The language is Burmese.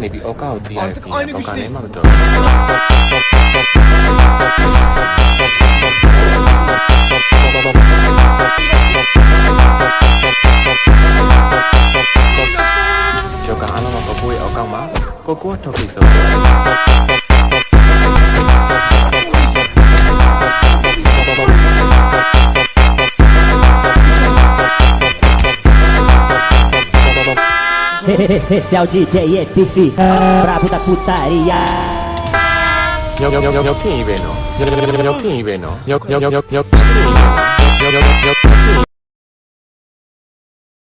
နေပြီးအောက်ကောက်တီးရတယ်အောက်ကနေမှမတော်ကျောကအားလုံးကကိုယ့်ရဲ့အောက်ကောက်မှာကိုထုတ်ပြီးတော့Esse é o DJ ETV Bravo da putaria Yo,